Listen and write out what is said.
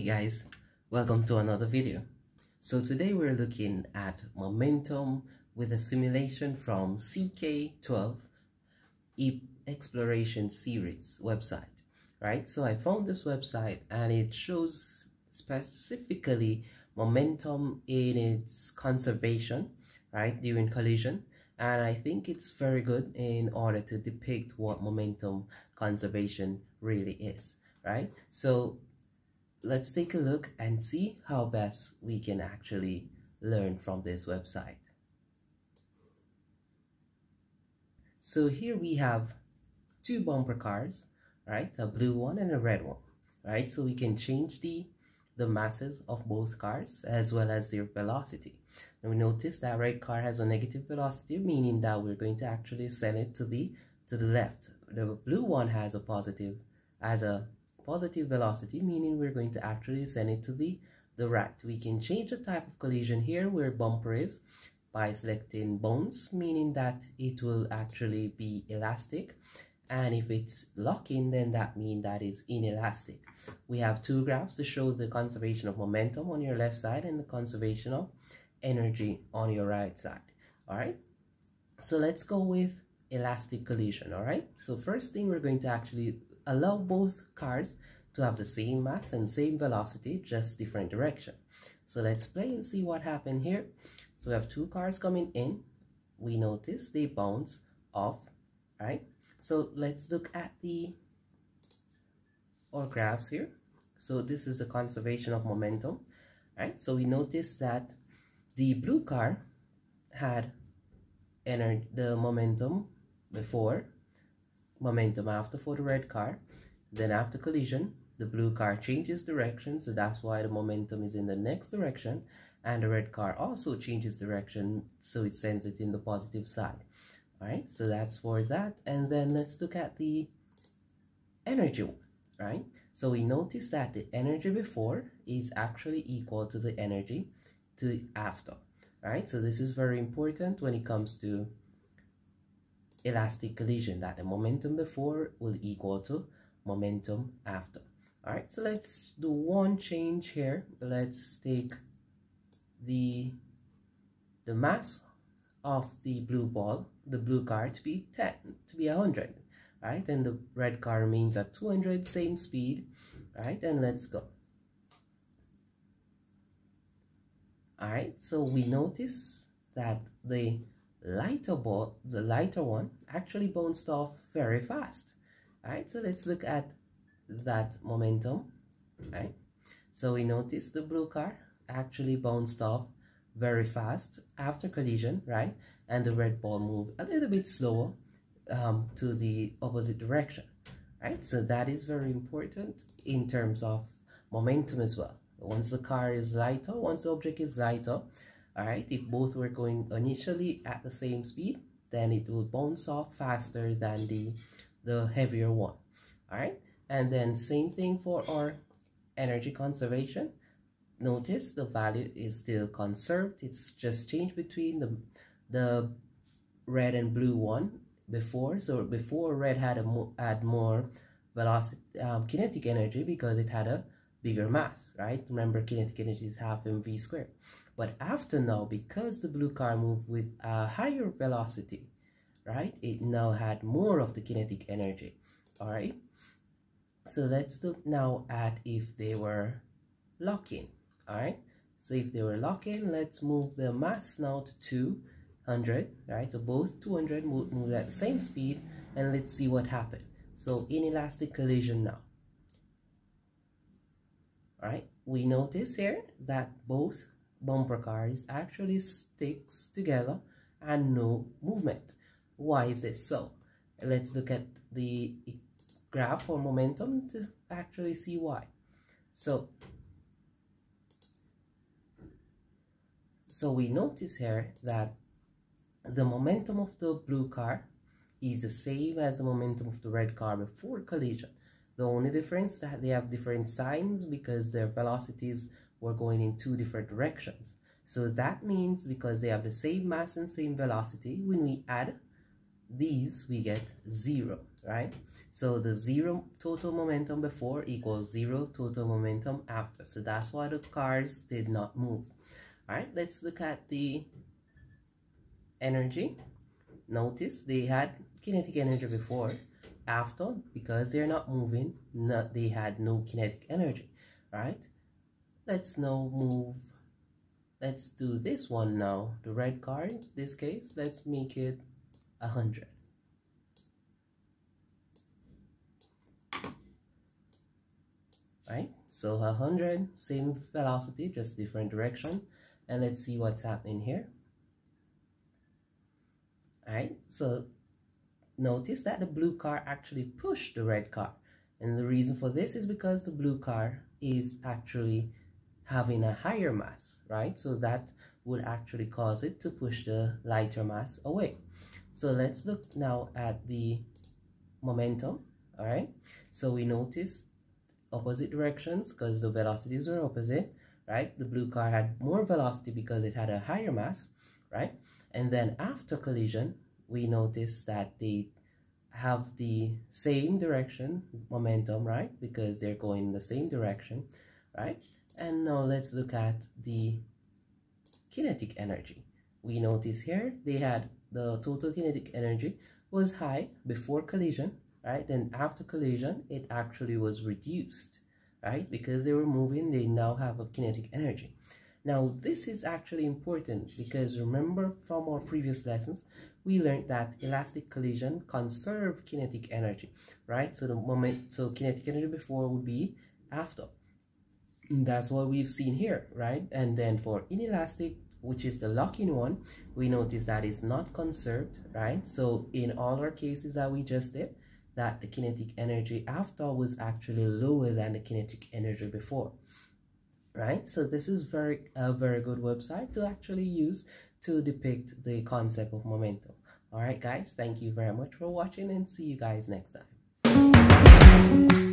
guys, welcome to another video. So today we're looking at momentum with a simulation from CK12 Exploration Series website, right? So I found this website and it shows specifically momentum in its conservation, right, during collision. And I think it's very good in order to depict what momentum conservation really is, right? So let's take a look and see how best we can actually learn from this website. So here we have two bumper cars, right? A blue one and a red one, right? So we can change the masses of both cars as well as their velocity. And we notice that red car has a negative velocity, meaning that we're going to actually send it to the left. The blue one has a positive velocity, meaning we're going to actually send it to the right. We can change the type of collision here where bumper is by selecting bones, meaning that it will actually be elastic, and if it's locking, then that means that is inelastic. We have two graphs to show the conservation of momentum on your left side and the conservation of energy on your right side. All right, so let's go with elastic collision. All right, so first thing, we're going to actually allow both cars to have the same mass and same velocity, just different direction. So let's play and see what happened here. So we have two cars coming in. We notice they bounce off, right? So let's look at our graphs here. So this is a conservation of momentum, right? So we notice that the blue car had the momentum before, momentum after for the red car. Then after collision, the blue car changes direction, so that's why the momentum is in the next direction, and the red car also changes direction, so it sends it in the positive side. All right, so that's for that. And then let's look at the energy one, right? So we notice that the energy before is actually equal to the energy to after, right? So this is very important when it comes to elastic collision, that the momentum before will equal to momentum after. All right, so let's do one change here. Let's take the mass of the blue car to be 100, right? And the red car remains at 200, same speed, right? And let's go. All right, so we notice that the lighter one actually bounced off very fast. All right, so let's look at that momentum, right? So we notice the blue car actually bounced off very fast after collision, right? And the red ball moved a little bit slower to the opposite direction, right? So that is very important in terms of momentum as well. Once the car is lighter, once the object is lighter, all right, if both were going initially at the same speed, then it will bounce off faster than the heavier one. All right, and then same thing for our energy conservation. Notice the value is still conserved. It's just changed between the red and blue one before. So before, red had more velocity, kinetic energy, because it had a bigger mass, right? Remember, kinetic energy is half mv squared. But after now, because the blue car moved with a higher velocity, right, it now had more of the kinetic energy. All right, so let's look now at if they were locking. All right, so if they were locking, let's move the mass now to 200, right? So both 200 move at the same speed, and let's see what happened. So inelastic collision now. All right, we notice here that both bumper cars actually sticks together and no movement. Why is this so? Let's look at the graph for momentum to actually see why. So we notice here that the momentum of the blue car is the same as the momentum of the red car before collision. The only difference is that they have different signs because their velocities were going in two different directions. So that means because they have the same mass and same velocity, when we add these, we get 0. right? So the zero total momentum before equals zero total momentum after. So that's why the cars did not move. All right, let's look at the energy. Notice they had kinetic energy before. After, because they're not moving, they had no kinetic energy, right? Let's now move. Let's do this one now. The red card, in this case, let's make it 100. Right? So 100, same velocity, just different direction. And let's see what's happening here. All right, so notice that the blue car actually pushed the red car. And the reason for this is because the blue car is actually having a higher mass, right? So that would actually cause it to push the lighter mass away. So let's look now at the momentum, all right? So we notice opposite directions because the velocities were opposite, right? The blue car had more velocity because it had a higher mass, right? And then after collision, we notice that they have the same direction momentum, right? Because they're going in the same direction, right? And now let's look at the kinetic energy. We notice here they had the total kinetic energy was high before collision, right? Then after collision, it actually was reduced, right? Because they were moving, they now have a kinetic energy. Now, this is actually important because remember from our previous lessons, we learned that elastic collision conserve kinetic energy, right? So so kinetic energy before would be after. And that's what we've seen here, right? And then for inelastic, which is the lock-in one, we notice that it's not conserved, right? So in all our cases that we just did, that the kinetic energy after was actually lower than the kinetic energy before. Right, so this is a very good website to actually use to depict the concept of momentum. All right, guys, thank you very much for watching and see you guys next time.